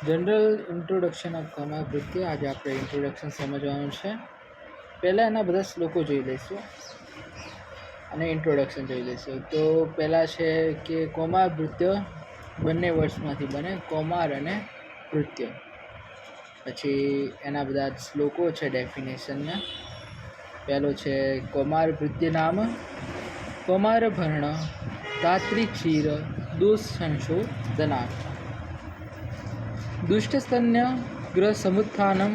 General introduction of કોમાવૃત્તિ. આજે આપણે introduction સમજવાનું છે. પહેલાં એના બધા શ્લોકો જોઈ લઈશું અને ઇન્ટ્રોડક્શન જોઈ લઈશું. તો પહેલાં છે કે કોમાવૃત્ય બંને વર્ષમાંથી બને, કૌમાર અને વૃત્ય. પછી એના બધા શ્લોકો છે ડેફિનેશનના. પહેલો છે કૌમારવૃત્ય નામ કૌમારભરણ ધાત્રીક્ષીર દુઃસંશોધનાર્થ દુષ્ટસ્તન્ય ગ્રહ સમુત્થાનમ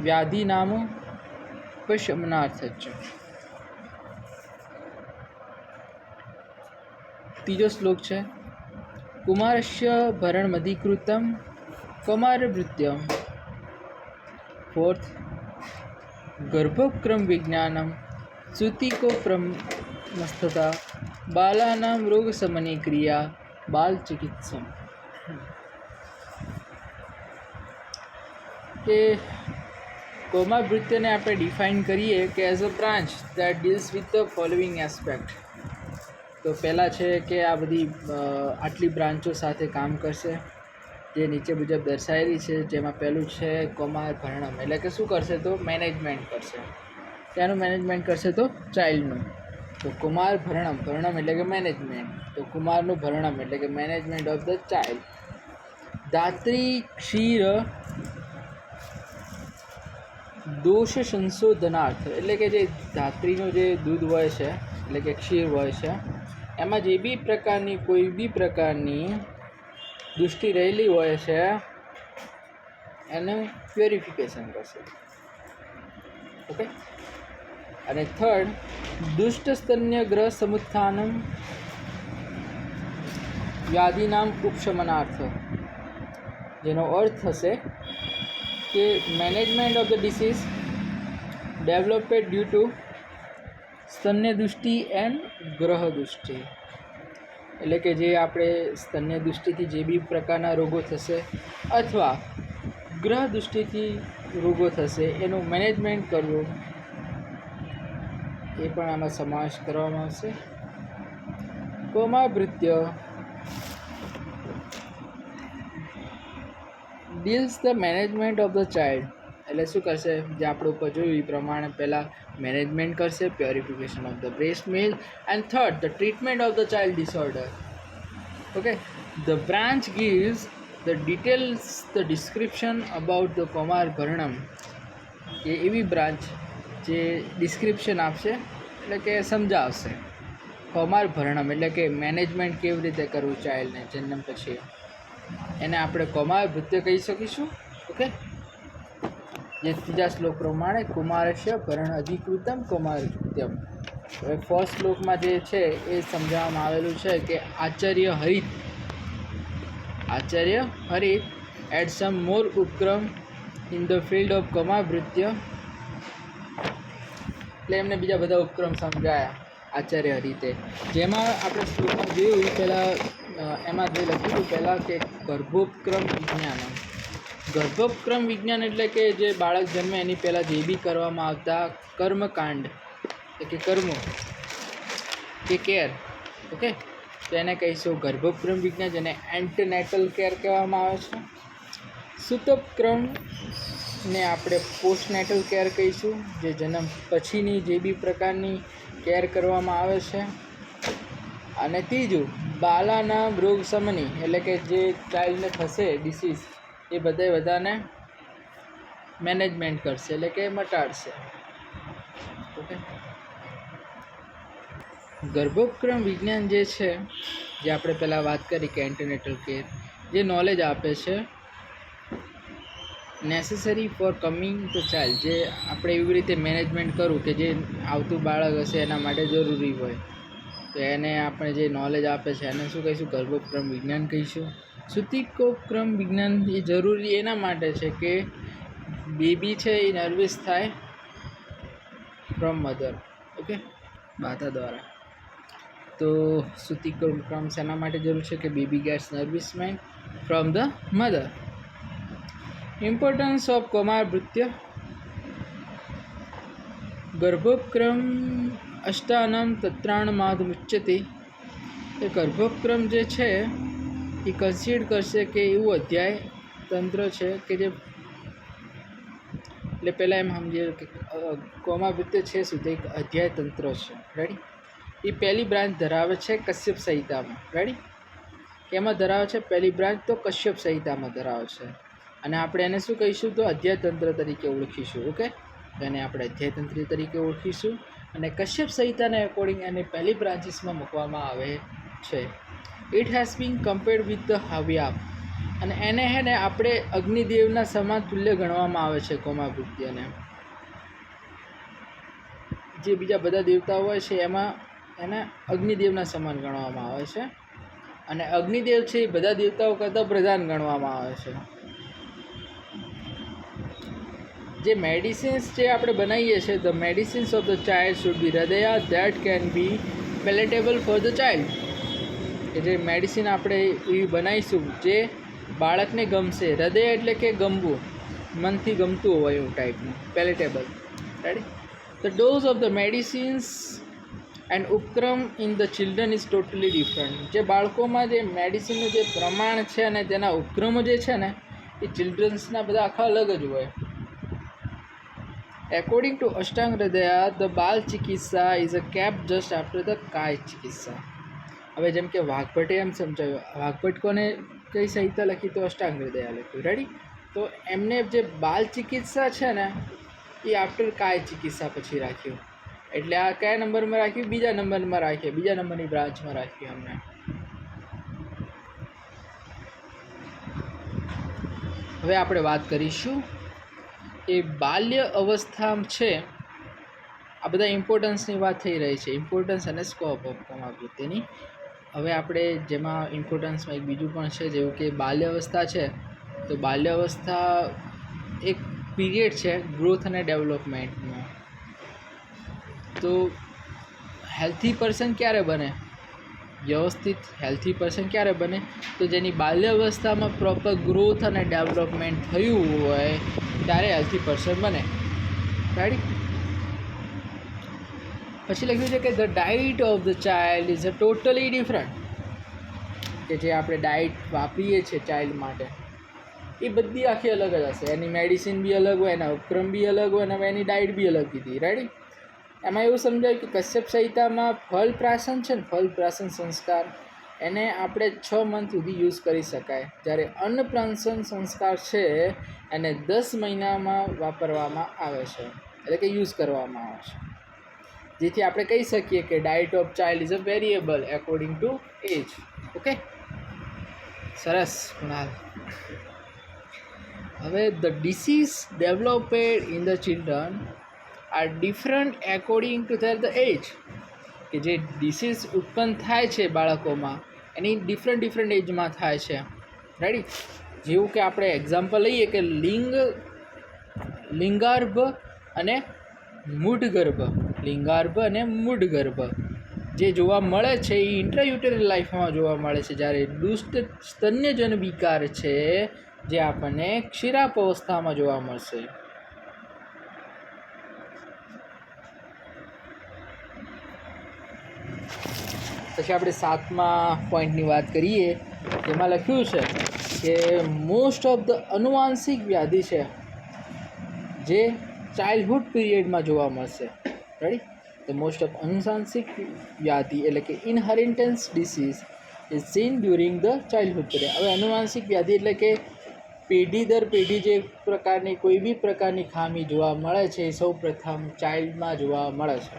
વ્યાધિ નામ ઉપશમનાર્થ. ત્રીજો શ્લોક છે કુમારસ્ય ભરણમધિકૃતમ કૌમારવૃત્યમ. ફોર્થ ગર્ભોપક્રમ વિજ્ઞાનમ શ્રુતિકોપ્રમસ્થતા બાલાનામ રોગશમની ક્રિયા બાલ ચિકિત્સમ. કે કૌમારવૃત્યને આપણે ડિફાઇન કરીએ કે as a branch that deals with the following aspect. તો પહેલાં છે કે આ બધી આટલી બ્રાન્ચો સાથે કામ કરશે જે નીચે મુજબ દર્શાવેલી છે. જેમાં પહેલું છે કૌમારભરણમ, એટલે કે શું કરશે તો મેનેજમેન્ટ કરશે. ત્યાંનું મેનેજમેન્ટ કરશે તો ચાઇલ્ડનું. તો કુમારભરણમ, ભરણમ એટલે કે મેનેજમેન્ટ, તો કુમારનું ભરણમ એટલે કે મેનેજમેન્ટ ઓફ ધ ચાઇલ્ડ. ધાત્રી ક્ષીર દોષ સંશોધનાર્થ, એટલે કે જે ધાત્રીનું જે દૂધ હોય છે એટલે કે ક્ષીર હોય છે એમાં જે બી પ્રકારની કોઈ બી પ્રકારની દૃષ્ટિ રહેલી હોય છે એનું પ્યોરિફિકેશન કરશે. ઓકે. અને થર્ડ દુષ્ટ સ્તન્ય ગ્રહ સમુત્થાનમ વ્યાધિનામ ઉપશમનાર્થ, જેનો અર્થ થશે કે management of the disease developed due to સ્તન્ય દૃષ્ટિ એન્ડ ગ્રહ દૃષ્ટિ. એટલે કે જે આપણે સ્તન્ય દૃષ્ટિથી જે બી પ્રકારના રોગો થશે અથવા ગ્રહ દૃષ્ટિથી રોગો થશે એનું મેનેજમેન્ટ કરવું એ પણ આમાં સમાવેશ કરવામાં આવશે. કૌમારવૃત્ય deals the management of the child, એટલે શું કરશે જે આપણે ઉપર જોયું એ પ્રમાણે પહેલાં મેનેજમેન્ટ કરશે, purification of the breast milk, and third the treatment of the child disorder. Okay. The branch gives the details the description about the કૌમારભરણમ, કે એવી બ્રાન્ચ જે ડિસ્ક્રિપ્શન આપશે એટલે કે સમજાવશે. કૌમારભરણમ એટલે કે મેનેજમેન્ટ કેવી રીતે કરવું ચાઇલ્ડને જન્મ પછી, એને આપણે કૌમારવૃત્ય કહી શકીશું. ઓકે. જે ત્રીજા શ્લોક પ્રમાણે કુમારસ્ય ભરણ અધિકૃતમ કૌમારવૃત્યમ. હવે ફર્સ્ટ શ્લોકમાં જે છે એ સમજાવવામાં આવેલું છે કે આચાર્ય હરિત એડ સમ મોર ઉપક્રમ ઇન ધ ફિલ્ડ ઓફ કૌમારવૃત્ય. એટલે એમને બીજા બધા ઉપક્રમ સમજાયા આચાર્ય હરિતે. જેમાં આપણે શ્લોકમાં જોયું એ પહેલાં એમાં જે લખ્યું પહેલાં કે ગર્ભોપક્રમ વિજ્ઞાન. ગર્ભોપક્રમ વિજ્ઞાન એટલે કે જે બાળક જન્મે એની પહેલાં જે બી કરવામાં આવતા કર્મકાંડ એટલે કે કર્મો કે કેર. ઓકે. તો એને કહીશું ગર્ભોપક્રમ વિજ્ઞાન, જેને એન્ટીનેટલ કેર કહેવામાં આવે છે. સૂતપક્રમને આપણે પોસ્ટનેટલ કેર કહીશું, જે જન્મ પછીની જે બી પ્રકારની કેર કરવામાં આવે છે. અને ત્રીજું બાલાના રોગ શમની, એટલે કે જે ચાઇલ્ડને થશે ડિસીઝ એ બધાને મેનેજમેન્ટ કરશે એટલે કે મટાડશે. ઓકે. ગર્ભોપક્રમ વિજ્ઞાન જે છે, જે આપણે પહેલાં વાત કરી કે એન્ટીનેટલ કેર, જે નોલેજ આપે છે necessary four coming the child, જે આપણે એવી રીતે મેનેજમેન્ટ કરવું કે જે આવતું બાળક હશે એના માટે જરૂરી હોય, તો એને આપણે જે નોલેજ આપે છે એને શું કહીશું? ગર્ભોપક્રમ વિજ્ઞાન કહીશું. સૂતિકોપક્રમ વિજ્ઞાન એ જરૂરી એના માટે છે કે બેબી છે એ નર્વસ થાય ફ્રોમ મધર. ઓકે. માતા દ્વારા. તો સૂતિકોપક્રમ શેના માટે જરૂર છે કે baby gets nourishment from the mother. Importance of કૌમારવૃત્ય. ગર્ભોપક્રમ અષ્ટાનમ તત્રાણમાદમુચ્યતે. એ ગર્ભોપક્રમ જે છે એ કન્સિડર કરશે કે એવું અધ્યાય તંત્ર છે કે જે એટલે પહેલાં એમ સમજીએ કે કોમાવૃત્ય છે શું તે એક અધ્યાય તંત્ર છે. રેડી? એ પહેલી બ્રાન્ચ ધરાવે છે કશ્યપ સંહિતામાં. રેડી? એમાં ધરાવે છે પહેલી બ્રાન્ચ તો કશ્યપ સંહિતામાં ધરાવે છે, અને આપણે એને શું કહીશું તો અધ્યાય તંત્ર તરીકે ઓળખીશું. ઓકે, એને આપણે અધ્યાય તંત્ર તરીકે ઓળખીશું, અને કશ્યપ સંહિતાને એકોર્ડિંગ એને પહેલી બ્રાન્ચીસમાં મૂકવામાં આવે છે. It has been compared with the હવ્યાપ, અને એને હે ને આપણે અગ્નિદેવના સમાન તુલ્ય ગણવામાં આવે છે. કોમાવૃત્યને જે બીજા બધા દેવતાઓ હોય છે એમાં એને અગ્નિદેવના સમાન ગણવામાં આવે છે, અને અગ્નિદેવ છે એ બધા દેવતાઓ કરતાં પ્રધાન ગણવામાં આવે છે. જે મેડિસિન્સ જે આપણે બનાવીએ છીએ, the medicines of the child should be હૃદયા that can be palatable for the child. કે જે મેડિસિન આપણે એવી બનાવીશું જે બાળકને ગમશે. હૃદય એટલે કે ગમવું, મનથી ગમતું હોય એવું ટાઈપનું, palatable. Right? The dose of the medicines and ઉપક્રમ in the children is totally different. જે બાળકોમાં જે મેડિસિનનું જે પ્રમાણ છે અને તેના ઉપક્રમો જે છે ને એ ચિલ્ડ્રન્સના બધા આખા અલગ જ હોય. According to Ashtanga Hridaya the Bala Chikitsa is a kept just after the Kaya Chikitsa. હવે જેમ કે વાઘભટ્ટે એમ સમજાવ્યું, વાઘભટ્ટ કોને કઈ સંહિતા લખી તો અષ્ટાંગ હૃદયા લખ્યું. રેડી? તો એમને જે બાલ ચિકિત્સા છે ને એ આફ્ટર કાય ચિકિત્સા પછી રાખ્યું. એટલે આ કયા નંબરમાં રાખ્યું? બીજા નંબરમાં રાખીએ, બીજા નંબરની બ્રાન્ચમાં રાખ્યું અમને. હવે આપણે વાત કરીશું એ બાલ્ય અવસ્થા છે. આ બધા ઇમ્પોર્ટન્સની વાત થઈ રહી છે, ઇમ્પોર્ટન્સ અને સ્કોપ ઓફ કોમાવૃત્તિની. હવે આપણે જેમાં ઇમ્પોર્ટન્સમાં એક બીજું પણ છે, જેવું કે બાલ્ય અવસ્થા છે. તો બાલ્ય અવસ્થા એક પીરિયડ છે ગ્રોથ અને ડેવલપમેન્ટનો. તો હેલ્થી પર્સન ક્યારે બને? વ્યવસ્થિત હેલ્થી પર્સન ક્યારે બને? તો જેની બાલ્ય અવસ્થામાં પ્રોપર ગ્રોથ અને ડેવલપમેન્ટ થયું હોય ત્યારે હેલ્થી પર્સન બને. રાઈટ? પછી લખ્યું છે કે the diet of the child is a totally different. કે જે આપણે ડાયટ વાપરીએ છીએ ચાઇલ્ડ માટે એ બધી આખી અલગ જ હશે. એની મેડિસિન બી અલગ હોય, એના ઉપક્રમ બી અલગ હોય, અને હવે એની ડાયટ બી અલગ કીધી. રાઈટ? એમાં એવું સમજાય કે કશ્યપ સંહિતામાં ફલ પ્રાશન છે ને, ફલ પ્રાશન સંસ્કાર એને આપણે 6 મંથ સુધી યુઝ કરી શકાય, જ્યારે અન્નપ્રાશન સંસ્કાર છે એને 10 મહિનામાં વાપરવામાં આવે છે, એટલે કે યુઝ કરવામાં આવે છે. જેથી આપણે કહી શકીએ કે diet of child is a variable according to age. Okay, સરસ કુણાલ. હવે the disease developed in the children are different according to the age. કે જે ડિસીઝ ઉત્પન્ન થાય છે બાળકોમાં એની ડિફરન્ટ એજમાં થાય છે. રેડી? જેવું કે આપણે એક્ઝામ્પલ લઈએ કે લિંગાર્ભ અને મૂઢગર્ભ. લિંગાર્ભ અને મૂઢગર્ભ જે જોવા મળે છે એ ઇન્ટ્રાયુટેરલ લાઈફમાં જોવા મળે છે, જ્યારે દુષ્ટ સ્તન્યજન વિકાર છે જે આપણને ક્ષીરાપવસ્થામાં જોવા મળશે. પછી આપણે 7મા પોઈન્ટની વાત કરીએ. જેમાં લખ્યું છે કે મોસ્ટ ઓફ ધ આનુવાંશિક વ્યાધિ છે જે ચાઇલ્ડહુડ પીરિયડમાં જોવા મળશે. રાઈટ? ધ મોસ્ટ ઓફ આનુવાંશિક વ્યાધિ એટલે કે inheritance disease is seen during the childhood period. હવે આનુવાંશિક વ્યાધિ એટલે કે પેઢી દર પેઢી જે પ્રકારની કોઈ બી પ્રકારની ખામી જોવા મળે છે એ સૌ પ્રથમ ચાઇલ્ડમાં જોવા મળે છે.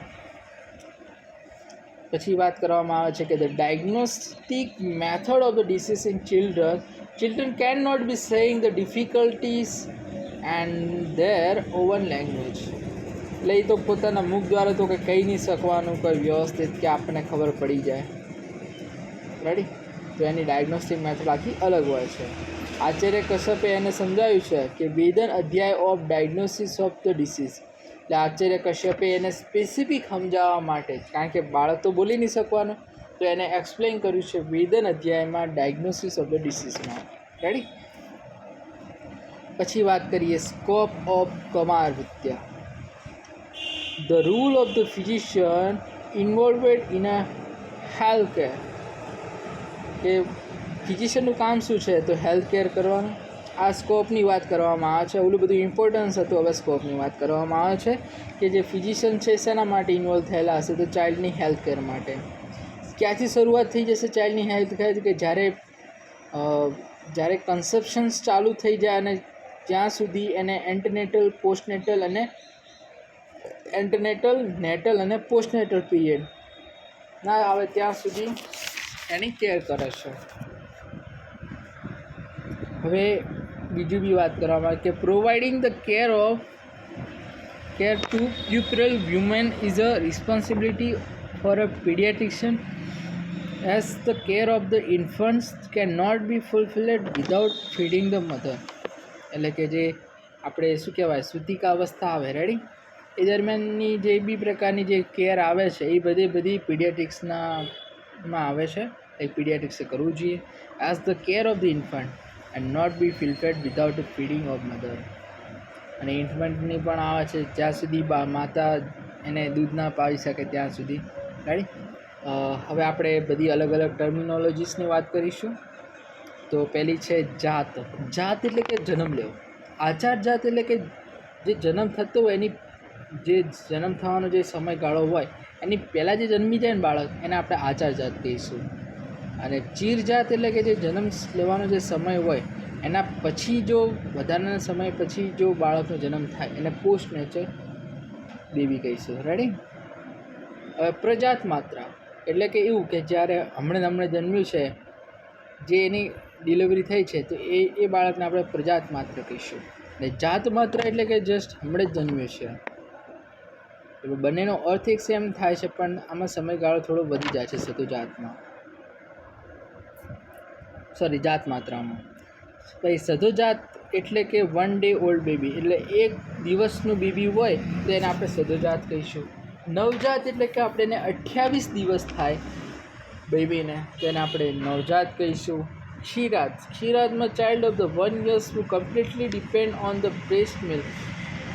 પછી વાત કરવામાં આવે છે કે the diagnostic method of the disease in children can not be saying the difficulties and their own language. એટલે એ તો પોતાના મુખ દ્વારા તો કંઈ કહી નહીં શકવાનું કોઈ વ્યવસ્થિત કે આપણને ખબર પડી જાય. રેડી? તો એની ડાયગ્નોસ્ટિક મેથડ આખી અલગ હોય છે. આચાર્ય કશ્યપે એને સમજાવ્યું છે કે વેદન અધ્યાય of diagnosis of the disease. એટલે આચાર્ય કશ્યપે એને સ્પેસિફિક સમજાવવા માટે, કારણ કે બાળક તો બોલી નહીં શકવાનું, તો એને એક્સપ્લેન કર્યું છે વેદન અધ્યાયમાં ડાયગ્નોસિસ ઓફ ધ ડિસીઝમાં. રેડી? પછી વાત કરીએ સ્કોપ ઓફ કોમારવૃત્યા. The rule of the physician involved in a health care. કે ફિઝિશિયનનું કામ શું છે? તો હેલ્થ કેર કરવાનું. આ સ્કોપની વાત કરવામાં આવે છે. ઓલું બધું ઇમ્પોર્ટન્સ હતું, હવે સ્કોપની વાત કરવામાં આવે છે કે જે ફિઝિશિયન છે શેના માટે ઇન્વોલ્વ થયેલા હશે, તો ચાઇલ્ડની હેલ્થ કેર માટે. ક્યાંથી શરૂઆત થઈ જશે ચાઇલ્ડની હેલ્થ કેર, કે જ્યારે કન્સેપ્શન્સ ચાલુ થઈ જાય અને જ્યાં સુધી એને એન્ટનેટલ, પોસ્ટનેટલ અને નેટલ અને પોસ્ટનેટલ પીરિયડ ના આવે ત્યાં સુધી એની કેર કરે છે. હવે બીજું બી વાત કરવામાં આવે કે providing the care to puerperal women is a responsibility for a pediatrician, as the care of the infants cannot be fulfilled without feeding the mother. એટલે કે જે આપણે શું કહેવાય સૂતિકા અવસ્થા આવે, રેડી, એ દરમિયાનની જે બી પ્રકારની જે કેર આવે છે એ બધી પીડિયાટ્રિક્સમાં આવે છે, એ પીડિયાટ્રિક્સે કરવું જોઈએ. As the care of the infant and not be fulfilled without feeding of mother. અને ઇન્ફન્ટની પણ આવે છે જ્યાં સુધી માતા એને દૂધ ના પાવી શકે ત્યાં સુધી, રાઈટ. હવે આપણે બધી અલગ અલગ ટર્મિનોલોજીસની વાત કરીશું. તો પહેલી છે જાત. જાત એટલે કે જન્મ લેવો. આચાર જાત એટલે કે જે જન્મ થતો હોય એની જે જન્મ થવાનો જે સમયગાળો હોય એની પહેલાં જે જન્મી જાય ને બાળક, એને આપણે આચાર જાત કહીશું. અને ચીર જાત એટલે કે જે જન્મ લેવાનો જે સમય હોય એના પછી જો વધારાના સમય પછી જો બાળકનો જન્મ થાય એને પોસ્ટ નેચર બેબી કહીશું, રેડી. હવે પ્રજાત માત્રા એટલે કે એવું કે જ્યારે હમણાં જન્મ્યું છે, જે એની ડિલિવરી થઈ છે, તો એ બાળકને આપણે પ્રજાત માત્ર કહીશું. ને જાત માત્ર એટલે કે જસ્ટ હમણાં જ જન્મ્યું છે. બંનેનો અર્થ એક સેમ થાય છે, પણ આમાં સમયગાળો થોડો વધી જાય છે જાત માત્રામાં. પછી સધોજાત એટલે કે 1 day old બેબી, એટલે 1 દિવસનું બેબી હોય તો એને આપણે સધોજાત કહીશું. નવજાત એટલે કે આપણે એને 28 દિવસ થાય બેબીને, તો એને આપણે નવજાત કહીશું. ક્ષીરાતમાં child of the 1 year who completely depend on the breast milk.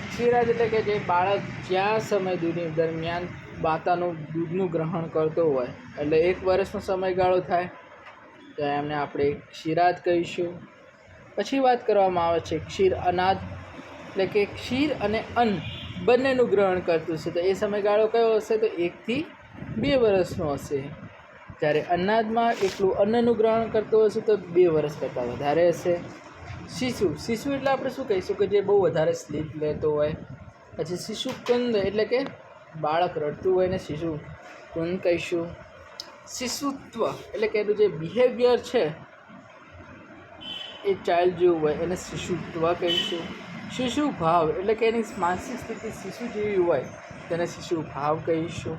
ક્ષીરાત એટલે કે જે બાળક જ્યાં સમય દરમિયાન માતાનું દૂધનું ગ્રહણ કરતો હોય, એટલે 1 વર્ષનો સમયગાળો થાય તો એમને આપણે ક્ષીરાત કહીશું. પછી વાત કરવામાં આવે છે ક્ષીર અનાદ, એટલે કે ક્ષીર અને અન્ન બંનેનું ગ્રહણ કરતું છે, તો એ સમયગાળો કયો હશે, તો 1 થી 2 વર્ષનો હશે. જ્યારે અન્નાદમાં એકલું અન્નનું ગ્રહણ કરતો હશે તો 2 વર્ષ કરતાં વધારે હશે. શિશુ એટલે આપણે શું કહીશું, કે જે બહુ વધારે સ્લીપ લેતો હોય. પછી શિશુકુંદ એટલે કે બાળક રડતું હોય ને શિશુકુંદ કહીશું. શિશુત્વ એટલે કે એનું જે બિહેવિયર છે એ ચાઇલ્ડ જેવું હોય એને શિશુત્વ કહીશું. શિશુ ભાવ એટલે કે એની માનસિક સ્થિતિ શિશુ જેવી હોય તેને શિશુ ભાવ કહીશું.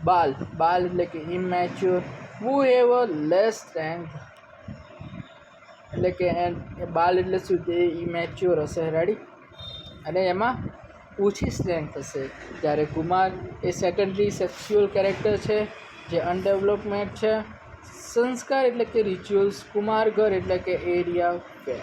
બાલ એટલે કે ઇમેચ્યોર, who have a less strength, એટલે કે બાલ એટલે શું, તે ઇમેચ્યોર હશે, રેડી, અને એમાં ઓછી સ્ટ્રેન્થ હશે. જ્યારે કુમાર એ સેકન્ડરી સેક્સ્યુઅલ કેરેક્ટર છે જે અનડેવલપમેન્ટ છે. સંસ્કાર એટલે કે રિચ્યુઅલ્સ. કુમાર ઘર એટલે કે એરિયા ફેર.